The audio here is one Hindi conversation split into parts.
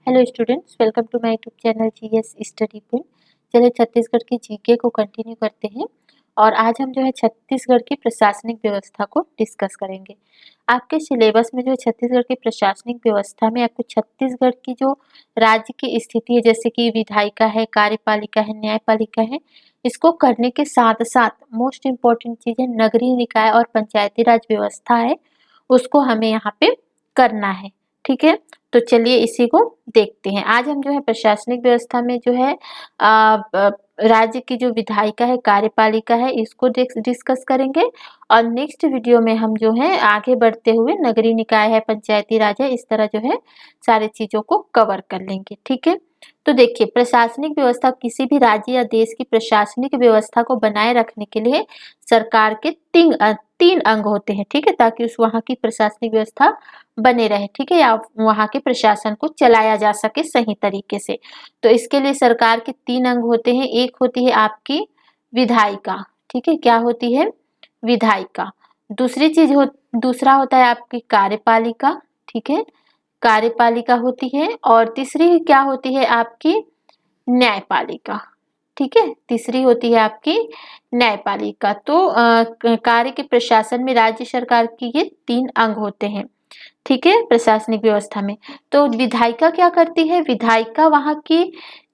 Hello students, welcome to my YouTube channel GS study point. चलिए छत्तीसगढ़ की जीके को कंटिन्यू करते हैं और आज हम जो है छत्तीसगढ़ की प्रशासनिक व्यवस्था को डिस्कस करेंगे। आपके सिलेबस में जो है छत्तीसगढ़ की प्रशासनिक व्यवस्था में आपको छत्तीसगढ़ की जो राज्य की स्थिति है, जैसे कि विधायिका है, कार्यपालिका है, न्यायपालिका है, इसको करने के साथ साथ मोस्ट इम्पॉर्टेंट चीज़ है नगरीय निकाय और पंचायती राज व्यवस्था है, उसको हमें यहाँ पे करना है। ठीक है, तो चलिए इसी को देखते हैं। आज हम जो है प्रशासनिक व्यवस्था में जो है राज्य की जो विधायिका है, कार्यपालिका है, इसको डिस्कस करेंगे और नेक्स्ट वीडियो में हम जो है आगे बढ़ते हुए नगरीय निकाय है, पंचायती राज है, इस तरह जो है सारी चीजों को कवर कर लेंगे। ठीक है, तो देखिए प्रशासनिक व्यवस्था किसी भी राज्य या देश की प्रशासनिक व्यवस्था को बनाए रखने के लिए सरकार के तीन अंग होते हैं। ठीक है, ताकि उस वहाँ की प्रशासनिक व्यवस्था बने रहे, ठीक है, या वहाँ के प्रशासन को चलाया जा सके सही तरीके से। तो इसके लिए सरकार के तीन अंग होते हैं। एक होती है आपकी विधायिका, ठीक है, क्या होती है? विधायिका। दूसरा होता है आपकी कार्यपालिका, ठीक है, कार्यपालिका होती है। और तीसरी क्या होती है? आपकी न्यायपालिका। ठीक है, तीसरी होती है आपकी न्यायपालिका। तो कार्य के प्रशासन में राज्य सरकार की ये तीन अंग होते हैं। ठीक है, प्रशासनिक व्यवस्था में। तो विधायिका क्या करती है? विधायिका वहाँ की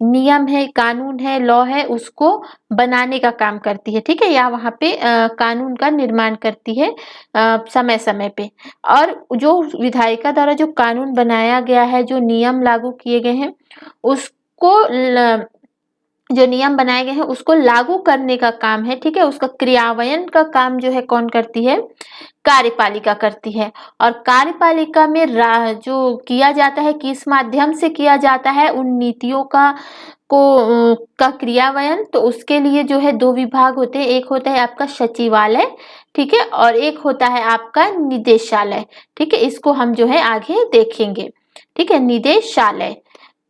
नियम है, कानून है, लॉ है, उसको बनाने का काम करती है। ठीक है, या वहाँ पे कानून का निर्माण करती है समय समय पे। और जो विधायिका द्वारा जो कानून बनाया गया है, जो नियम लागू किए गए हैं, उसको जो नियम बनाए गए हैं उसको लागू करने का काम है। ठीक है, उसका क्रियान्वयन का काम जो है कौन करती है? कार्यपालिका करती है। और कार्यपालिका में जो किया जाता है, किस माध्यम से किया जाता है उन नीतियों का क्रियान्वयन, तो उसके लिए जो है दो विभाग होते हैं। एक होता है आपका सचिवालय, ठीक है, और एक होता है आपका निदेशालय। ठीक है, इसको हम जो है आगे देखेंगे। ठीक है, निदेशालय।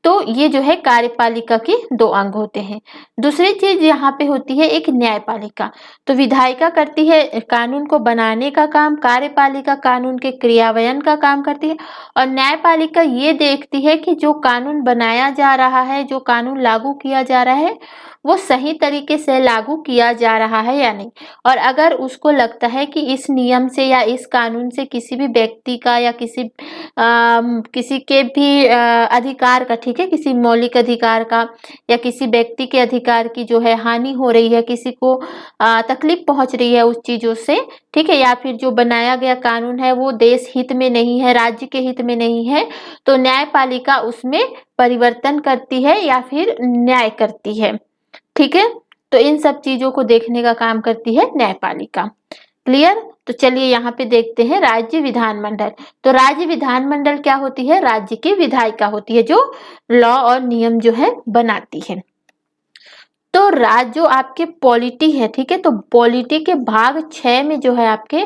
तो ये जो है कार्यपालिका के दो अंग होते हैं। दूसरी चीज यहाँ पे होती है एक न्यायपालिका। तो विधायिका करती है कानून को बनाने का काम, कार्यपालिका कानून के क्रियान्वयन का काम करती है, और न्यायपालिका ये देखती है कि जो कानून बनाया जा रहा है, जो कानून लागू किया जा रहा है, वो सही तरीके से लागू किया जा रहा है या नहीं। और अगर उसको लगता है कि इस नियम से या इस कानून से किसी भी व्यक्ति का या किसी के भी अधिकार का, ठीक है, किसी मौलिक अधिकार का या किसी व्यक्ति के अधिकार की जो है हानि हो रही है, किसी को तकलीफ पहुंच रही है उस चीजों से, ठीक है, या फिर जो बनाया गया कानून है वो देश हित में नहीं है, राज्य के हित में नहीं है, तो न्यायपालिका उसमें परिवर्तन करती है या फिर न्याय करती है। ठीक है, तो इन सब चीजों को देखने का काम करती है न्यायपालिका। क्लियर? तो चलिए यहाँ पे देखते हैं राज्य विधानमंडल। तो राज्य विधानमंडल क्या होती है? राज्य की विधायिका होती है, जो लॉ और नियम जो है बनाती है। तो राज्य जो आपके पॉलिटी है, ठीक है, तो पॉलिटी के भाग 6 में जो है आपके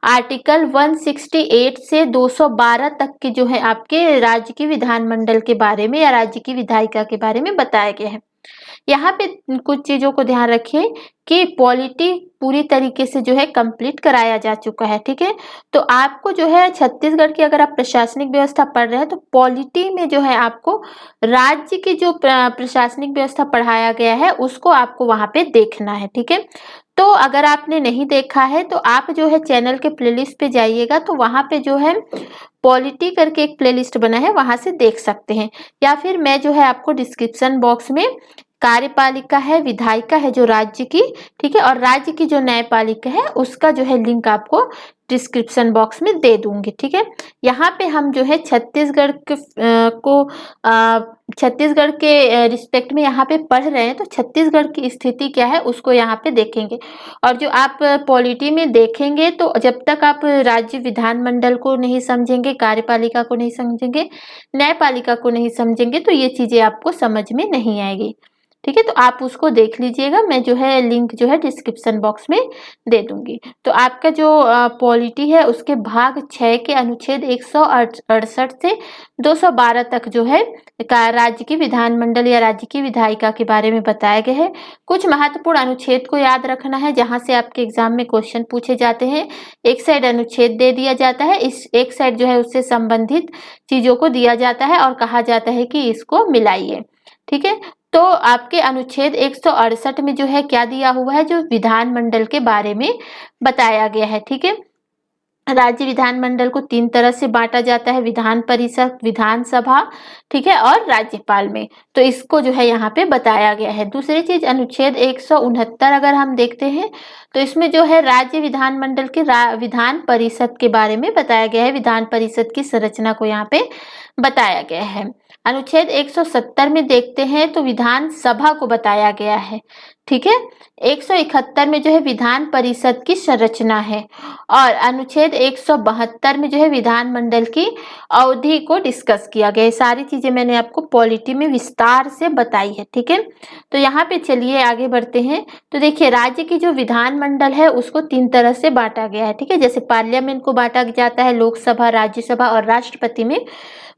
आर्टिकल 168 से 212 तक के जो है आपके राज्य की विधानमंडल के बारे में या राज्य की विधायिका के बारे में बताया गया है। यहाँ पे कुछ चीजों को ध्यान रखिए कि पॉलिटी पूरी तरीके से जो है कंप्लीट कराया जा चुका है। ठीक है, तो आपको जो है छत्तीसगढ़ की अगर आप प्रशासनिक व्यवस्था पढ़ रहे हैं तो पॉलिटी में जो है आपको राज्य की जो प्रशासनिक व्यवस्था पढ़ाया गया है उसको आपको वहां पे देखना है। ठीक है, तो अगर आपने नहीं देखा है तो आप जो है चैनल के प्लेलिस्ट पे जाइएगा, तो वहां पे जो है पॉलिटी करके एक प्लेलिस्ट बना है, वहां से देख सकते हैं। या फिर मैं जो है आपको डिस्क्रिप्शन बॉक्स में कार्यपालिका है, विधायिका है जो राज्य की, ठीक है, और राज्य की जो न्यायपालिका है उसका जो है लिंक आपको डिस्क्रिप्शन बॉक्स में दे दूंगी। ठीक है, यहाँ पे हम जो है छत्तीसगढ़ के रिस्पेक्ट में यहाँ पे पढ़ रहे हैं, तो छत्तीसगढ़ की स्थिति क्या है उसको यहाँ पे देखेंगे। और जो आप पॉलिटी में देखेंगे, तो जब तक आप राज्य विधानमंडल को नहीं समझेंगे, कार्यपालिका को नहीं समझेंगे, न्यायपालिका को नहीं समझेंगे, तो ये चीजें आपको समझ में नहीं आएगी। ठीक है, तो आप उसको देख लीजिएगा, मैं जो है लिंक जो है डिस्क्रिप्शन बॉक्स में दे दूंगी। तो आपका जो पॉलिटी है उसके भाग 6 के अनुच्छेद 168 से 212 तक जो है राज्य की विधानमंडल या राज्य की विधायिका के बारे में बताया गया है। कुछ महत्वपूर्ण अनुच्छेद को याद रखना है जहां से आपके एग्जाम में क्वेश्चन पूछे जाते हैं। एक साइड अनुच्छेद दे दिया जाता है, इस एक साइड जो है उससे संबंधित चीजों को दिया जाता है और कहा जाता है कि इसको मिलाइए। ठीक है, तो आपके अनुच्छेद 168 में जो है क्या दिया हुआ है, जो विधानमंडल के बारे में बताया गया है। ठीक है, राज्य विधानमंडल को 3 तरह से बांटा जाता है, विधान परिषद, विधानसभा, ठीक है, और राज्यपाल में। तो इसको जो है यहाँ पे बताया गया है। दूसरी चीज अनुच्छेद 169 अगर हम देखते हैं तो इसमें जो है राज्य विधानमंडल के विधान परिषद के बारे में बताया गया है, विधान परिषद की संरचना को यहाँ पे बताया गया है। अनुच्छेद 170 में देखते हैं तो विधानसभा को बताया गया है। ठीक है, 171 में जो है विधान परिषद की संरचना है और अनुच्छेद 172 में जो है विधानमंडल की अवधि को डिस्कस किया गया है। सारी चीजें मैंने आपको पॉलिटी में विस्तार से बताई है। ठीक है, तो यहाँ पे चलिए आगे बढ़ते हैं। तो देखिए, राज्य की जो विधानमंडल है उसको 3 तरह से बांटा गया है। ठीक है, जैसे पार्लियामेंट को बांटा जाता है लोकसभा, राज्यसभा और राष्ट्रपति में,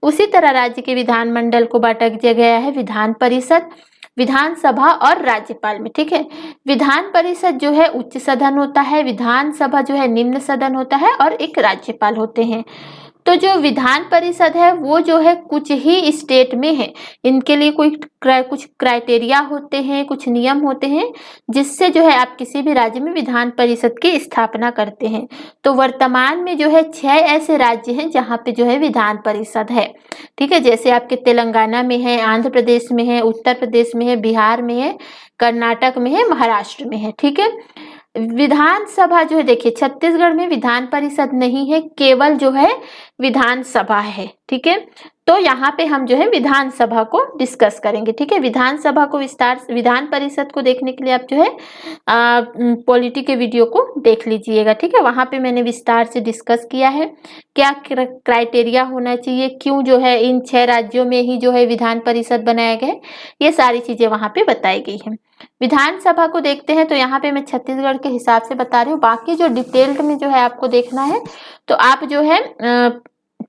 उसी तरह राज्य के विधानमंडल को बांटा गया है विधान परिषद, विधानसभा और राज्यपाल में। ठीक है, विधान परिषद जो है उच्च सदन होता है, विधानसभा जो है निम्न सदन होता है और एक राज्यपाल होते हैं। तो जो विधान परिषद है वो जो है कुछ ही स्टेट में है, इनके लिए कुछ क्राइटेरिया होते हैं, कुछ नियम होते हैं जिससे जो है आप किसी भी राज्य में विधान परिषद की स्थापना करते हैं। तो वर्तमान में जो है 6 ऐसे राज्य हैं जहाँ पे जो है विधान परिषद है। ठीक है, जैसे आपके तेलंगाना में है, आंध्र प्रदेश में है, उत्तर प्रदेश में है, बिहार में है, कर्नाटक में है, महाराष्ट्र में है। ठीक है, विधानसभा जो है देखिए छत्तीसगढ़ में विधान परिषद नहीं है, केवल जो है विधानसभा है। ठीक है, तो यहाँ पे हम जो है विधानसभा को डिस्कस करेंगे। ठीक है, विधानसभा को विस्तार, विधान परिषद को देखने के लिए आप जो है पॉलिटी के वीडियो को देख लीजिएगा। ठीक है, वहाँ पे मैंने विस्तार से डिस्कस किया है क्या क्राइटेरिया होना चाहिए, क्यों जो है इन 6 राज्यों में ही जो है विधान परिषद बनाया गया है, ये सारी चीजें वहाँ पे बताई गई है। विधानसभा को देखते हैं तो यहाँ पे मैं छत्तीसगढ़ के हिसाब से बता रही हूँ, बाकी जो डिटेल्ड में जो है आपको देखना है तो आप जो है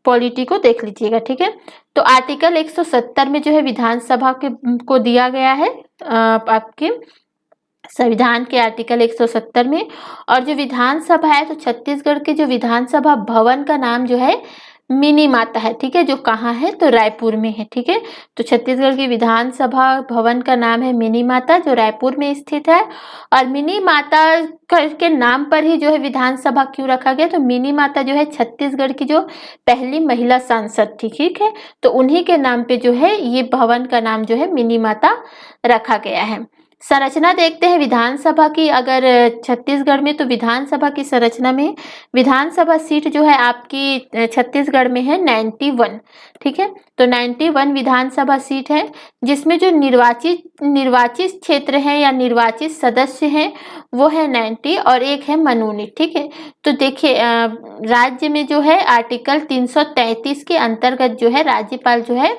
पॉलिटी को देख लीजिएगा। ठीक है, तो आर्टिकल 170 में जो है विधानसभा को दिया गया है आपके संविधान के आर्टिकल 170 में। और जो विधानसभा है तो छत्तीसगढ़ के जो विधानसभा भवन का नाम जो है मिनी माता है। ठीक है, जो कहाँ है तो रायपुर में है। ठीक है, तो छत्तीसगढ़ की विधानसभा भवन का नाम है मिनी माता, जो रायपुर में स्थित है। और मिनी माता के नाम पर ही जो है विधानसभा क्यों रखा गया, तो मिनी माता जो है छत्तीसगढ़ की जो पहली महिला सांसद थी। ठीक है, तो उन्हीं के नाम पे जो है ये भवन का नाम जो है मिनी माता रखा गया है। संरचना देखते हैं विधानसभा की, अगर छत्तीसगढ़ में तो विधानसभा की संरचना में विधानसभा सीट जो है आपकी छत्तीसगढ़ में है 91। ठीक है, तो 91 विधानसभा सीट है, जिसमें जो निर्वाचित क्षेत्र है या निर्वाचित सदस्य हैं वो है 90 और एक है मनोनीत। ठीक है, तो देखिए राज्य में जो है आर्टिकल 333 के अंतर्गत जो है राज्यपाल जो है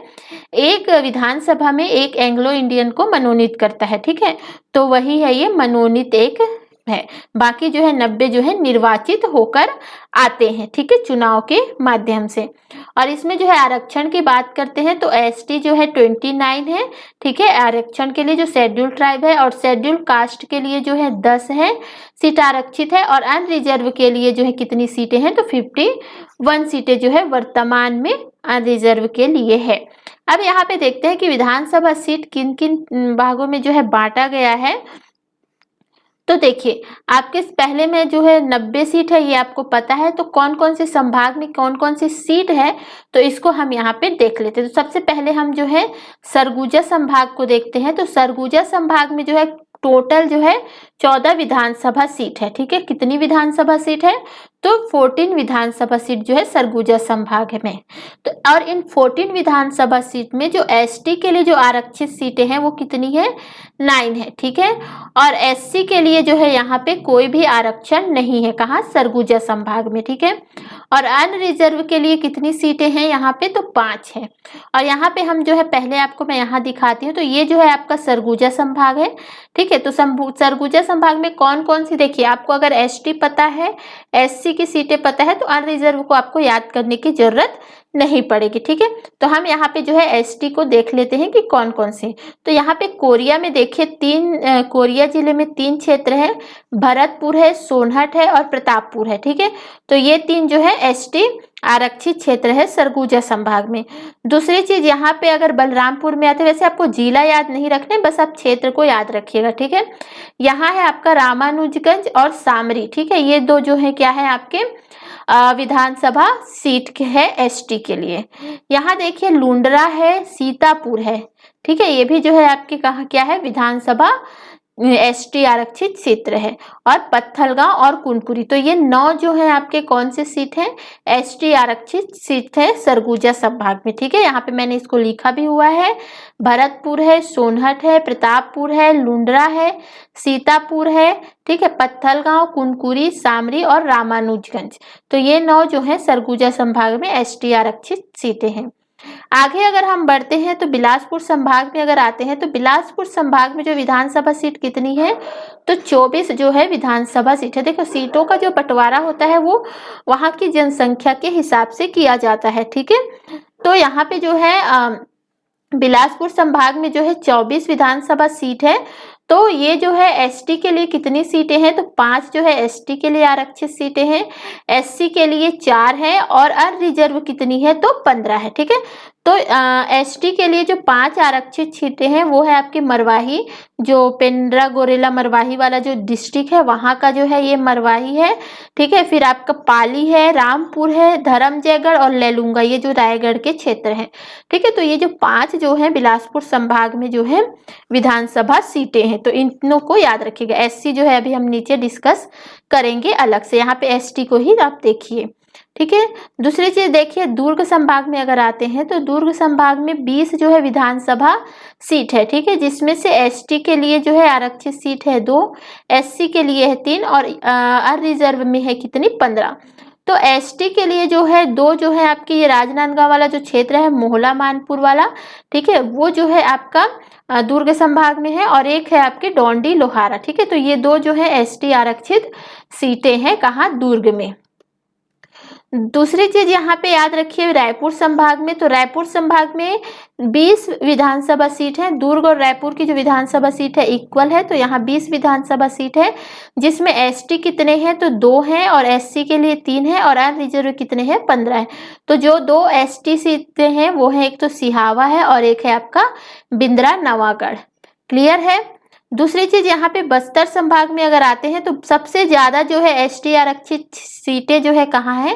एक विधानसभा में एक एंग्लो इंडियन को मनोनीत करता है। ठीक है, तो वही है ये मनोनीत एक है, बाकी जो है 90 जो है निर्वाचित होकर आते हैं। ठीक है, चुनाव के माध्यम से। और इसमें जो है आरक्षण की बात करते हैं तो एसटी जो है 29 है। ठीक है, आरक्षण के लिए जो शेड्यूल ट्राइब है, और शेड्यूल कास्ट के लिए जो है 10 है सीट आरक्षित है। और अनरिजर्व के लिए जो है कितनी सीटें हैं तो 51 सीटें जो है वर्तमान में अनरिजर्व के लिए है। अब यहाँ पे देखते हैं कि विधानसभा सीट किन किन भागों में जो है बांटा गया है। तो देखिए आपके पहले में जो है 90 सीट है, ये आपको पता है। तो कौन कौन से संभाग में कौन कौन सी सीट है तो इसको हम यहाँ पे देख लेते हैं। तो सबसे पहले हम जो है सरगुजा संभाग को देखते हैं। तो सरगुजा संभाग में जो है टोटल जो है 14 विधानसभा सीट है। ठीक है, कितनी विधानसभा सीट है तो 14 विधानसभा सीट जो है सरगुजा संभाग में। तो और इन 14 विधानसभा सीट में जो एसटी के लिए जो आरक्षित सीटें हैं वो कितनी है 9 है। ठीक है, और एससी के लिए जो है यहाँ पे कोई भी आरक्षण नहीं है, कहाँ सरगुजा संभाग में। ठीक है, और अनरिजर्व के लिए कितनी सीटें हैं यहाँ पे, तो 5 हैं। और यहाँ पे हम जो है पहले आपको मैं यहाँ दिखाती हूँ, तो ये जो है आपका सरगुजा संभाग है, ठीक है। तो सरगुजा संभाग में कौन कौन सी, देखिए आपको अगर एसटी पता है, एससी की सीटें पता है, तो अनरिजर्व को आपको याद करने की जरूरत नहीं पड़ेगी, ठीक है। तो हम यहाँ पे जो है एसटी को देख लेते हैं कि कौन कौन से। तो यहाँ पे कोरिया में देखिए कोरिया जिले में 3 क्षेत्र है, भरतपुर है, सोनहट है और प्रतापपुर है, ठीक है। तो ये 3 जो है एसटी आरक्षित क्षेत्र है सरगुजा संभाग में। दूसरी चीज यहाँ पे अगर बलरामपुर में आते, वैसे आपको जिला याद नहीं रखने, बस आप क्षेत्र को याद रखिएगा, ठीक है। यहाँ है आपका रामानुजगंज और सामरी, ठीक है। ये 2 जो है क्या है आपके विधानसभा सीट के है एसटी के लिए। यहाँ देखिए लुंड्रा है, सीतापुर है, ठीक है। ये भी जो है आपके कहा क्या है, विधानसभा एसटी आरक्षित क्षेत्र है। और पत्थलगांव और कुनकुरी, तो ये 9 जो है आपके कौन से सीट हैं, एसटी आरक्षित सीट है सरगुजा संभाग में, ठीक है। यहाँ पे मैंने इसको लिखा भी हुआ है, भरतपुर है, सोनहट है, प्रतापपुर है, लुंड्रा है, सीतापुर है, ठीक है, पत्थलगांव, कुनकुरी, सामरी और रामानुजगंज। तो ये 9 जो है सरगुजा संभाग में एसटी आरक्षित सीटें हैं। आगे अगर हम बढ़ते हैं तो बिलासपुर संभाग में अगर आते हैं, तो बिलासपुर संभाग में जो विधानसभा सीट कितनी है, तो 24 जो है विधानसभा सीट है। देखो सीटों का जो बंटवारा होता है वो वहां की जनसंख्या के हिसाब से किया जाता है, ठीक है। तो यहाँ पे जो है बिलासपुर संभाग में जो है 24 विधानसभा सीट है। तो ये जो है एसटी के लिए कितनी सीटें हैं, तो 5 जो है एसटी के लिए आरक्षित सीटें हैं, एससी के लिए 4 है और अनरिजर्व कितनी है, तो 15 है, ठीक है। तो एसटी के लिए जो 5 आरक्षित सीटें हैं वो है आपकी मरवाही, जो पेंड्रा गोरेला मरवाही वाला जो डिस्ट्रिक्ट है वहां का जो है ये मरवाही है, ठीक है। फिर आपका पाली है, रामपुर है, धर्मजयगढ़ और लेलुंगा, ये जो रायगढ़ के क्षेत्र हैं, ठीक है। तो ये जो 5 जो है बिलासपुर संभाग में जो है विधानसभा सीटें हैं, तो इन को याद रखिएगा। एससी जो है अभी हम नीचे डिस्कस करेंगे अलग से, यहाँ पे एसटी को ही आप देखिए, ठीक है। दूसरी चीज देखिए दुर्ग संभाग में अगर आते हैं, तो दुर्ग संभाग में 20 जो है विधानसभा सीट है, ठीक है, जिसमें से एसटी के लिए जो है आरक्षित सीट है 2, एससी के लिए है 3 और अनरिजर्व में है कितनी, 15। तो एसटी के लिए जो है 2 जो है आपकी ये राजनांदगांव वाला जो क्षेत्र है, मोहला मानपुर वाला, ठीक है, वो जो है आपका दुर्ग संभाग में है, और एक है आपके डोंडी लोहारा, ठीक है। तो ये 2 जो है एसटी आरक्षित सीटें हैं कहाँ, दुर्ग में। दूसरी चीज यहाँ पे याद रखिए रायपुर संभाग में, तो रायपुर संभाग में 20 विधानसभा सीट है, दुर्ग और रायपुर की जो विधानसभा सीट है इक्वल है, तो यहाँ 20 विधानसभा सीट है, जिसमें एसटी कितने हैं, तो 2 हैं और एससी के लिए 3 है और अनरिजर्व कितने हैं, 15 है। तो जो 2 एसटी सीटें हैं वो है एक तो सिहावा है और एक है आपका बिंद्रा नवागढ़, क्लियर है। दूसरी चीज यहाँ पे बस्तर संभाग में अगर आते हैं, तो सबसे ज्यादा जो है एसटी आरक्षित सीटें जो है कहाँ है,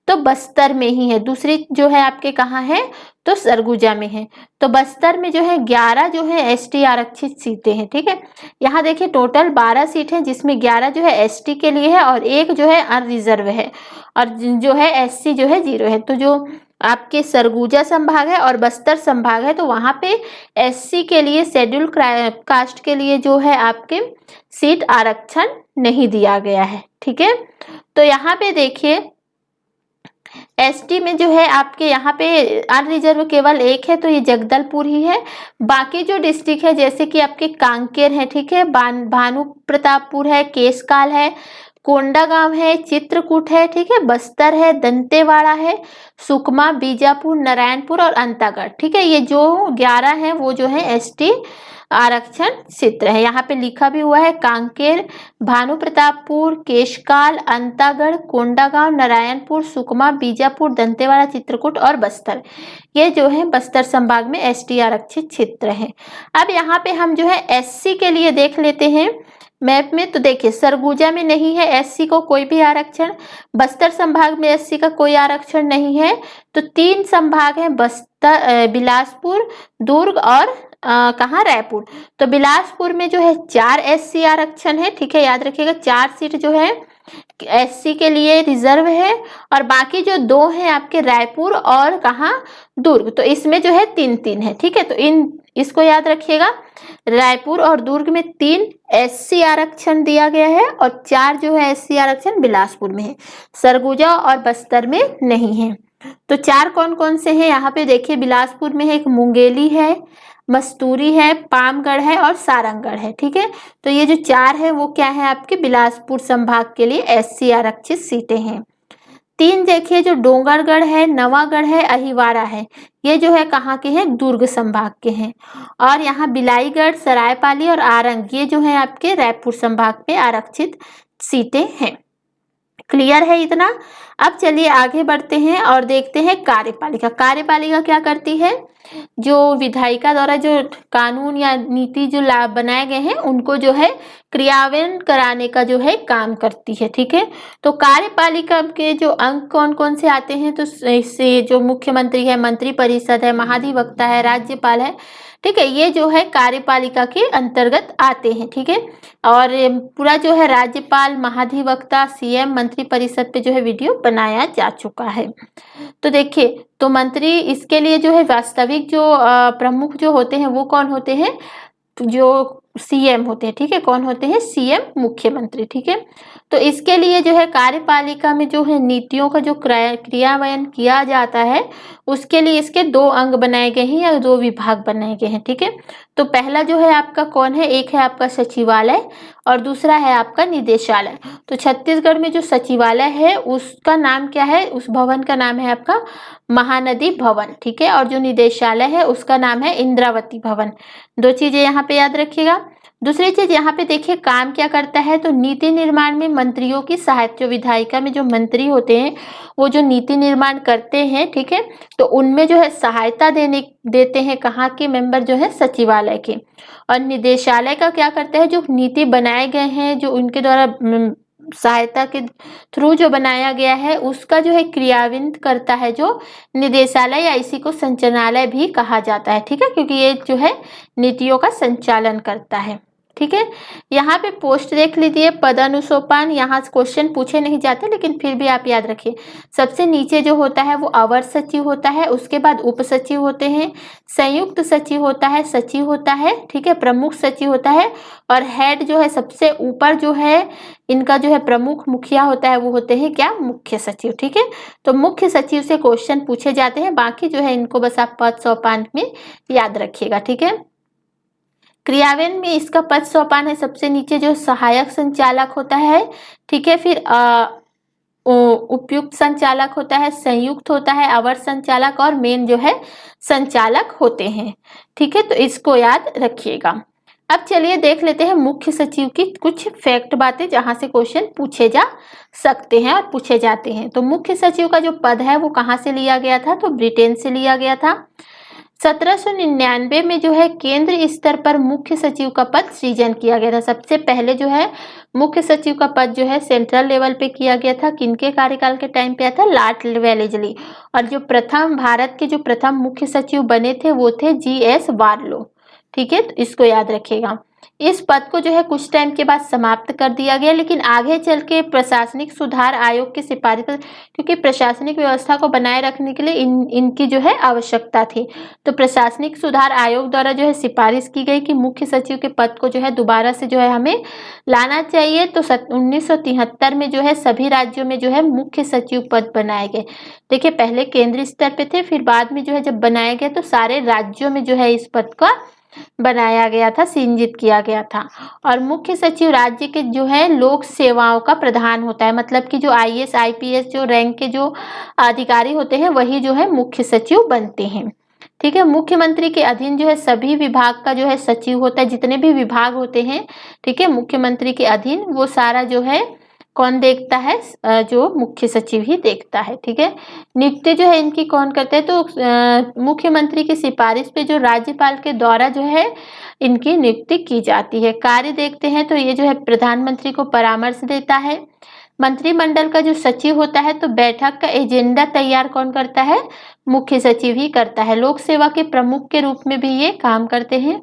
तो बस्तर में ही है। दूसरी जो है आपके कहाँ है, तो सरगुजा में है। तो बस्तर में जो है 11 जो है एसटी आरक्षित सीटें हैं, ठीक है। यहाँ देखिए टोटल 12 सीट है, जिसमें 11 जो है एसटी के लिए है और एक जो है अनरिजर्व है, और जो है एससी जो है 0 है। तो जो आपके सरगुजा संभाग है और बस्तर संभाग है, तो वहां पे एससी के लिए शेड्यूल कास्ट के लिए जो है आपके सीट आरक्षण नहीं दिया गया है, ठीक है। तो यहाँ पे देखिए एसटी में जो है आपके यहाँ पे अनरिजर्व केवल एक है, तो ये जगदलपुर ही है। बाकी जो डिस्ट्रिक्ट है जैसे कि आपके कांकेर है, ठीक है, भानु प्रतापपुर है, केशकाल है, कोंडागांव है, चित्रकूट है, ठीक है, बस्तर है, दंतेवाड़ा है, सुकमा, बीजापुर, नारायणपुर और अंतागढ़, ठीक है। ये जो 11 हैं वो जो है एसटी आरक्षण क्षेत्र है। यहाँ पे लिखा भी हुआ है कांकेर, भानु प्रतापपुर, केशकाल, अंतागढ़, कोंडागांव, नारायणपुर, सुकमा, बीजापुर, दंतेवाड़ा, चित्रकूट और बस्तर, ये जो है बस्तर संभाग में एसटी आरक्षित क्षेत्र है। अब यहाँ पे हम जो है एससी के लिए देख लेते हैं मैप में। तो देखिए सरगुजा में नहीं है एससी को कोई भी आरक्षण, बस्तर संभाग में एससी का कोई आरक्षण नहीं है। तो 3 संभाग हैं, बस्तर, बिलासपुर, दुर्ग और कहाँ, रायपुर। तो बिलासपुर में जो है 4 एससी आरक्षण है, ठीक है, याद रखिएगा 4 सीट जो है एससी के लिए रिजर्व है, और बाकी जो 2 हैं आपके रायपुर और कहाँ, दुर्ग, तो इसमें जो है 3-3 है। ठीक है, तो इसको याद रखिएगा, रायपुर और दुर्ग में 3 एससी आरक्षण दिया गया है और 4 जो है एससी आरक्षण बिलासपुर में है, सरगुजा और बस्तर में नहीं है। तो 4 कौन कौन से हैं यहाँ पे देखिए, बिलासपुर में है एक मुंगेली है, मस्तूरी है, पामगढ़ है और सारंगगढ़ है। ठीक है, तो ये जो 4 है वो क्या है आपके बिलासपुर संभाग के लिए एससी आरक्षित सीटें हैं। 3 देखिए, जो डोंगरगढ़ है, नवागढ़ है, अहिवारा है, ये जो है कहाँ के हैं, दुर्ग संभाग के हैं। और यहाँ बिलाईगढ़, सरायपाली और आरंग, ये जो है आपके रायपुर संभाग पे आरक्षित सीटें हैं। क्लियर है इतना। अब चलिए आगे बढ़ते हैं और देखते हैं कार्यपालिका। कार्यपालिका क्या करती है, जो विधायिका द्वारा जो कानून या नीति जो बनाए गए हैं उनको जो है क्रियान्वयन कराने का जो है काम करती है। ठीक है, तो कार्यपालिका के जो अंग कौन कौन से आते हैं, तो इससे जो मुख्यमंत्री है, मंत्री परिषद है, महाधिवक्ता है, राज्यपाल है। ठीक है, ये जो है कार्यपालिका के अंतर्गत आते हैं। ठीक है, और पूरा जो है राज्यपाल, महाधिवक्ता, सीएम, मंत्री परिषद पे जो है वीडियो बनाया जा चुका है। तो देखिए, तो मंत्री इसके लिए जो है वास्तविक जो प्रमुख जो होते हैं वो कौन होते हैं, जो सीएम होते हैं। ठीक है, कौन होते हैं, सीएम, मुख्यमंत्री। ठीक है, तो इसके लिए जो है कार्यपालिका में जो है नीतियों का जो क्रियान्वयन किया जाता है उसके लिए इसके 2 अंग बनाए गए हैं या 2 विभाग बनाए गए हैं। ठीक है, तो पहला जो है आपका कौन है, एक है आपका सचिवालय और दूसरा है आपका निदेशालय। तो छत्तीसगढ़ में जो सचिवालय है उसका नाम क्या है, उस भवन का नाम है आपका महानदी भवन। ठीक है, और जो निदेशालय है उसका नाम है इंद्रावती भवन। 2 चीजें यहाँ पे याद रखिएगा। दूसरी चीज यहाँ पे देखिए काम क्या करता है, तो नीति निर्माण में मंत्रियों की सहायता, जो विधायिका में जो मंत्री होते हैं वो जो नीति निर्माण करते हैं, ठीक है, तो उनमें जो है सहायता देते हैं कहाँ के मेंबर, जो है सचिवालय के। और निदेशालय का क्या करता है, जो नीति बनाए गए हैं, जो उनके द्वारा सहायता के थ्रू जो बनाया गया है उसका जो है क्रियान्वित करता है जो निदेशालय, या इसी को संचालनालय भी कहा जाता है। ठीक है, क्योंकि ये जो है नीतियों का संचालन करता है। ठीक है, यहाँ पे पोस्ट देख लीजिए, पदानुसोपान, यहाँ क्वेश्चन पूछे नहीं जाते लेकिन फिर भी आप याद रखिए। सबसे नीचे जो होता है वो अवर सचिव होता है, उसके बाद उप सचिव होते हैं, संयुक्त सचिव होता है, सचिव होता है, ठीक है, प्रमुख सचिव होता है, और हेड जो है सबसे ऊपर जो है इनका जो है प्रमुख मुखिया होता है वो होते हैं क्या, मुख्य सचिव। ठीक है, तो मुख्य सचिव से क्वेश्चन पूछे जाते हैं, बाकी जो है इनको बस आप पद सोपान में याद रखिएगा। ठीक है, क्रियान्वयन में इसका पद सोपान है, सबसे नीचे जो सहायक संचालक होता है, ठीक है, फिर उपयुक्त संचालक होता है, संयुक्त होता है, अवर संचालक और मेन जो है संचालक होते हैं। ठीक है, तो इसको याद रखिएगा। अब चलिए देख लेते हैं मुख्य सचिव की कुछ फैक्ट बातें जहां से क्वेश्चन पूछे जा सकते हैं और पूछे जाते हैं। तो मुख्य सचिव का जो पद है वो कहाँ से लिया गया था, तो ब्रिटेन से लिया गया था। 1799 में जो है केंद्र स्तर पर मुख्य सचिव का पद सृजन किया गया था। सबसे पहले जो है मुख्य सचिव का पद जो है सेंट्रल लेवल पे किया गया था, किनके कार्यकाल के टाइम पे आया था, लॉर्ड वेलेस्ली। और जो प्रथम भारत के जो प्रथम मुख्य सचिव बने थे वो थे GS बार्लो। ठीक है, तो इसको याद रखिएगा। इस पद को जो है कुछ टाइम के बाद समाप्त कर दिया गया, लेकिन आगे चल के प्रशासनिक सुधार आयोग की सिफारिश, क्योंकि प्रशासनिक व्यवस्था को बनाए रखने के लिए इनकी जो है आवश्यकता थी, तो प्रशासनिक सुधार आयोग द्वारा जो है सिफारिश की गई कि मुख्य सचिव के पद को जो है दोबारा से जो है हमें लाना चाहिए। तो 1973 में जो है सभी राज्यों में जो है मुख्य सचिव पद बनाए गए। देखिए, पहले केंद्रीय स्तर पे थे, फिर बाद में जो है जब बनाया गया तो सारे राज्यों में जो है इस पद का बनाया गया था, सृजित किया गया था। और मुख्य सचिव राज्य के जो है लोक सेवाओं का प्रधान होता है, मतलब कि जो IAS IPS जो रैंक के जो अधिकारी होते हैं वही जो है मुख्य सचिव बनते हैं। ठीक है, मुख्यमंत्री के अधीन जो है सभी विभाग का जो है सचिव होता है, जितने भी विभाग होते हैं, ठीक है, मुख्यमंत्री के अधीन वो सारा जो है कौन देखता है, जो मुख्य सचिव ही देखता है। ठीक है, नियुक्ति जो है इनकी कौन करते हैं, तो मुख्यमंत्री की सिफारिश पे जो राज्यपाल के द्वारा जो है इनकी नियुक्ति की जाती है। कार्य देखते हैं तो ये जो है प्रधानमंत्री को परामर्श देता है। मंत्रिमंडल का जो सचिव होता है, तो बैठक का एजेंडा तैयार कौन करता है, मुख्य सचिव ही करता है। लोक सेवा के प्रमुख के रूप में भी ये काम करते हैं।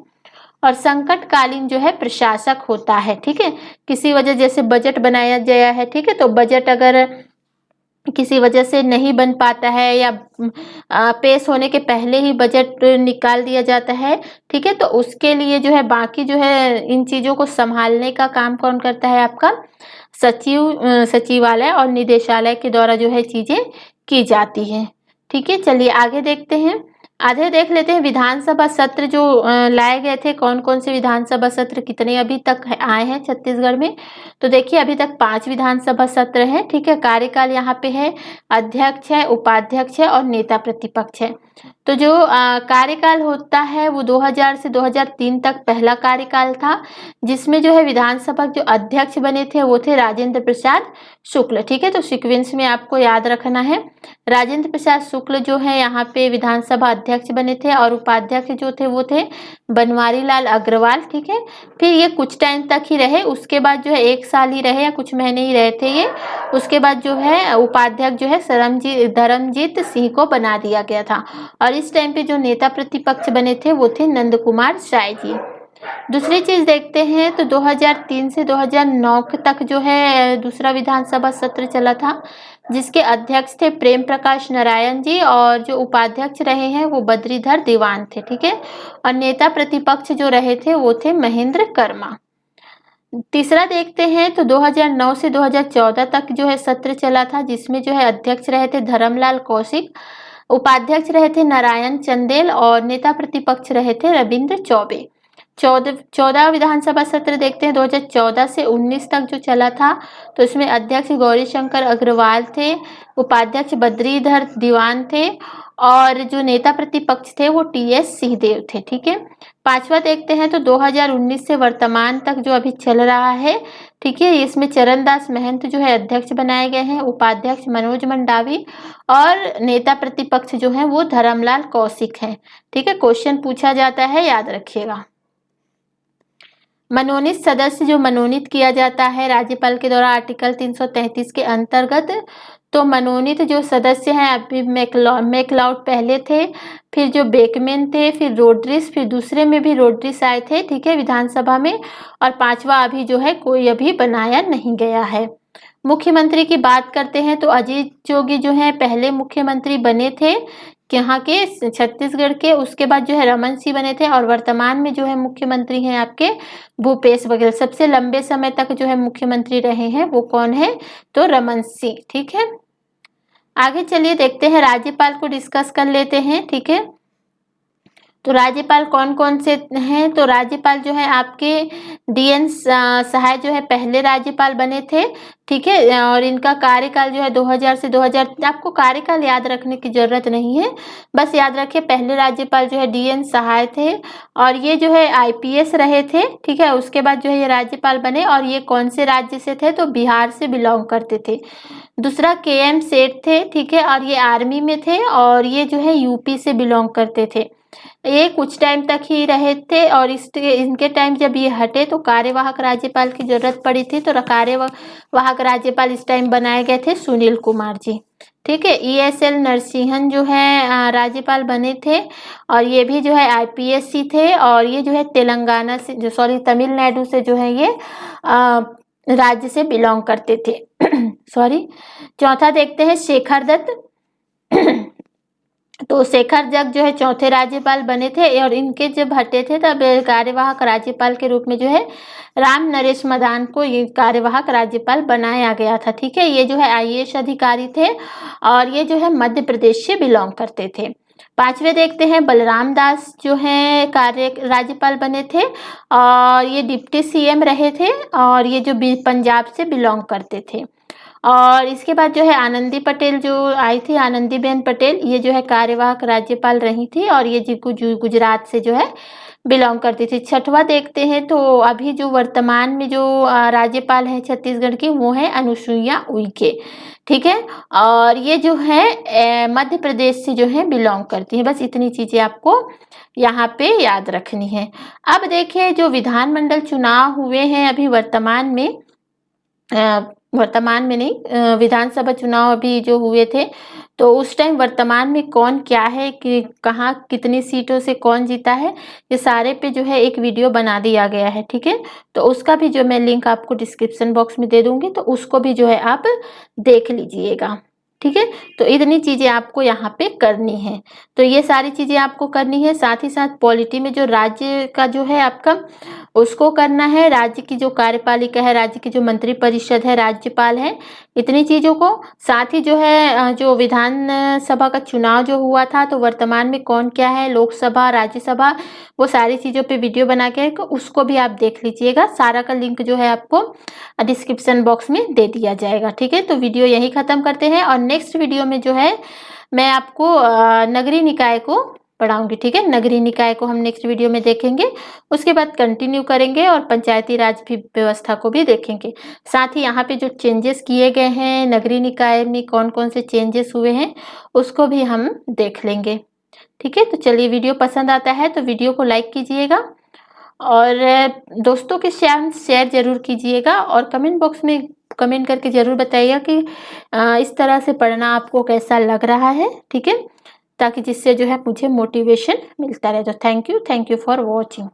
और संकटकालीन जो है प्रशासक होता है। ठीक है, किसी वजह जैसे बजट बनाया गया है, ठीक है, तो बजट अगर किसी वजह से नहीं बन पाता है या पेश होने के पहले ही बजट निकाल दिया जाता है, ठीक है, तो उसके लिए जो है बाकी जो है इन चीज़ों को संभालने का काम कौन करता है? आपका सचिवालय और निदेशालय के द्वारा जो है चीज़ें की जाती हैं। ठीक है, चलिए आगे देखते हैं। आगे देख लेते हैं विधानसभा सत्र जो लाए गए थे, कौन कौन से विधानसभा सत्र कितने अभी तक आए हैं छत्तीसगढ़ में। तो देखिए अभी तक 5 विधानसभा सत्र हैं। ठीक है, कार्यकाल यहाँ पे है, अध्यक्ष है, उपाध्यक्ष है और नेता प्रतिपक्ष है। तो जो कार्यकाल होता है वो 2000 से 2003 तक पहला कार्यकाल था, जिसमें जो है विधानसभा जो अध्यक्ष बने थे वो थे राजेंद्र प्रसाद शुक्ल। ठीक है, तो सीक्वेंस में आपको याद रखना है। राजेंद्र प्रसाद शुक्ल जो है यहाँ पे विधानसभा अध्यक्ष बने थे और उपाध्यक्ष जो थे वो थे बनवारी लाल अग्रवाल। ठीक है, फिर ये कुछ टाइम तक ही रहे, उसके बाद जो है 1 साल ही रहे या कुछ महीने ही रहे थे ये। उसके बाद जो है उपाध्यक्ष जो है धर्मजीत सिंह को बना दिया गया था और इस टाइम पे जो नेता प्रतिपक्ष बने थे वो थे नंद कुमार साय जी। दूसरी चीज देखते हैं तो 2003 से 2009 तक जो है दूसरा विधानसभा सत्र चला था, जिसके अध्यक्ष थे प्रेम प्रकाश नारायण जी और जो उपाध्यक्ष रहे हैं वो बद्रीधर दीवान थे। ठीक है, और नेता प्रतिपक्ष जो रहे थे वो थे महेंद्र कर्मा। तीसरा देखते हैं तो 2009 से 2014 तक जो है सत्र चला था, जिसमें जो है अध्यक्ष रहे थे धर्मलाल कौशिक, उपाध्यक्ष रहे थे नारायण चंदेल और नेता प्रतिपक्ष रहे थे रविंद्र चौबे। 14 विधानसभा सत्र देखते हैं 2014 से 19 तक जो चला था, तो इसमें अध्यक्ष गौरी शंकर अग्रवाल थे, उपाध्यक्ष बद्रीधर दीवान थे और जो नेता प्रतिपक्ष थे वो टीएस सिंहदेव थे। ठीक है, पांचवा देखते हैं तो 2019 से वर्तमान तक जो अभी चल रहा है, ठीक है, इसमें चरणदास महंत जो है अध्यक्ष बनाए गए हैं, उपाध्यक्ष मनोज मंडावी और नेता प्रतिपक्ष जो है वो धर्मलाल कौशिक हैं। ठीक है, क्वेश्चन पूछा जाता है, याद रखिएगा। मनोनीत सदस्य जो मनोनीत किया जाता है राज्यपाल के द्वारा आर्टिकल 333 के अंतर्गत, तो मनोनीत जो सदस्य हैं अभी मैकलाउड पहले थे, फिर जो बेकमेन थे, फिर रोड्रिस, फिर दूसरे में भी रोड्रिस आए थे। ठीक है, विधानसभा में, और पांचवा अभी जो है कोई अभी बनाया नहीं गया है। मुख्यमंत्री की बात करते हैं तो अजीत जोगी जो है पहले मुख्यमंत्री बने थे यहाँ के छत्तीसगढ़ के, उसके बाद जो है रमन सिंह बने थे और वर्तमान में जो है मुख्यमंत्री हैं आपके भूपेश बघेल। सबसे लंबे समय तक जो है मुख्यमंत्री रहे हैं वो कौन है? तो रमन सिंह। ठीक है, आगे चलिए देखते हैं, राज्यपाल को डिस्कस कर लेते हैं। ठीक है, तो राज्यपाल कौन कौन से हैं? तो राज्यपाल जो है आपके डीएन सहाय जो है पहले राज्यपाल बने थे। ठीक है, और इनका कार्यकाल जो है 2000 से 2000, आपको कार्यकाल याद रखने की जरूरत नहीं है, बस याद रखिए पहले राज्यपाल जो है डीएन सहाय थे और ये जो है आईपीएस रहे थे। ठीक है, उसके बाद जो है ये राज्यपाल बने और ये कौन से राज्य से थे? तो बिहार से बिलोंग करते थे। दूसरा केएम सेठ थे। ठीक है, और ये आर्मी में थे और ये जो है यूपी से बिलोंग करते थे। ये कुछ टाइम तक ही रहे थे और इनके टाइम जब ये हटे तो कार्यवाहक राज्यपाल की जरूरत पड़ी थी, तो कार्यवाहक राज्यपाल इस टाइम बनाए गए थे सुनील कुमार जी। ठीक है, ESL नरसिंहन जो है राज्यपाल बने थे और ये भी जो है IPSC थे और ये जो है तेलंगाना से जो तमिलनाडु से जो है ये राज्य से बिलोंग करते थे। चौथा देखते हैं शेखर दत्त। तो शेखर जग जो है चौथे राज्यपाल बने थे और इनके जब हटे थे तब कार्यवाहक राज्यपाल के रूप में जो है राम नरेश मदान को ये कार्यवाहक राज्यपाल बनाया गया था। ठीक है, ये जो है IAS अधिकारी थे और ये जो है मध्य प्रदेश से बिलोंग करते थे। पांचवे देखते हैं बलराम दास जो है राज्यपाल बने थे और ये डिप्टी CM रहे थे और ये जो पंजाब से बिलोंग करते थे। और इसके बाद जो है आनंदी पटेल जो आई थी, आनंदीबेन पटेल, ये जो है कार्यवाहक राज्यपाल रही थी और ये गुजरात से जो है बिलोंग करती थी। छठवा देखते हैं तो अभी जो वर्तमान में जो राज्यपाल है छत्तीसगढ़ की वो है अनुसुईया उइके। ठीक है, और ये जो है मध्य प्रदेश से जो है बिलोंग करती है। बस इतनी चीजें आपको यहाँ पे याद रखनी है। अब देखिए जो विधानमंडल चुनाव हुए हैं अभी वर्तमान में वर्तमान में नहीं, विधानसभा चुनाव अभी जो हुए थे, तो उस टाइम वर्तमान में कौन क्या है, कि कहाँ कितनी सीटों से कौन जीता है, ये सारे पे जो है एक वीडियो बना दिया गया है, ठीक है। तो उसका भी जो मैं लिंक आपको डिस्क्रिप्शन बॉक्स में दे दूंगी, तो उसको भी जो है आप देख लीजिएगा, ठीक है। तो इतनी चीजें आपको यहाँ पे करनी है। तो ये सारी चीजें आपको करनी है। साथ ही साथ पॉलिटी में जो राज्य का जो है आपका, उसको करना है। राज्य की जो कार्यपालिका है, राज्य की जो मंत्री परिषद है, राज्यपाल है, इतनी चीजों को। साथ ही जो है जो विधान सभा का चुनाव जो हुआ था, तो वर्तमान में कौन क्या है, लोकसभा, राज्यसभा, वो सारी चीजों पे वीडियो बना के उसको भी आप देख लीजिएगा। सारा का लिंक जो है आपको डिस्क्रिप्शन बॉक्स में दे दिया जाएगा, ठीक है। तो वीडियो यही खत्म करते हैं, और नेक्स्ट वीडियो में जो है मैं आपको नगरीय निकाय को पढ़ाऊंगी, ठीक है। नगरीय निकाय को हम नेक्स्ट वीडियो में देखेंगे। उसके बाद कंटिन्यू करेंगे और पंचायती राज भी व्यवस्था को भी देखेंगे। साथ ही यहाँ पे जो चेंजेस किए गए हैं नगरीय निकाय में, कौन कौन से चेंजेस हुए हैं, उसको भी हम देख लेंगे, ठीक है। तो चलिए, वीडियो पसंद आता है तो वीडियो को लाइक कीजिएगा, और दोस्तों के साथ शेयर जरूर कीजिएगा, और कमेंट बॉक्स में कमेंट करके जरूर बताइएगा कि इस तरह से पढ़ना आपको कैसा लग रहा है, ठीक है, ताकि जिससे जो है मुझे मोटिवेशन मिलता रहे। तो थैंक यू फॉर वॉचिंग।